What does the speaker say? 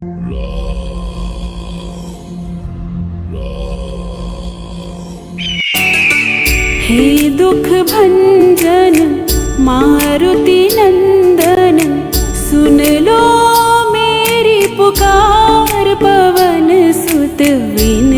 हे दुख भंजन मारुति नंदन, सुन लो मेरी पुकार, पवन सुत विन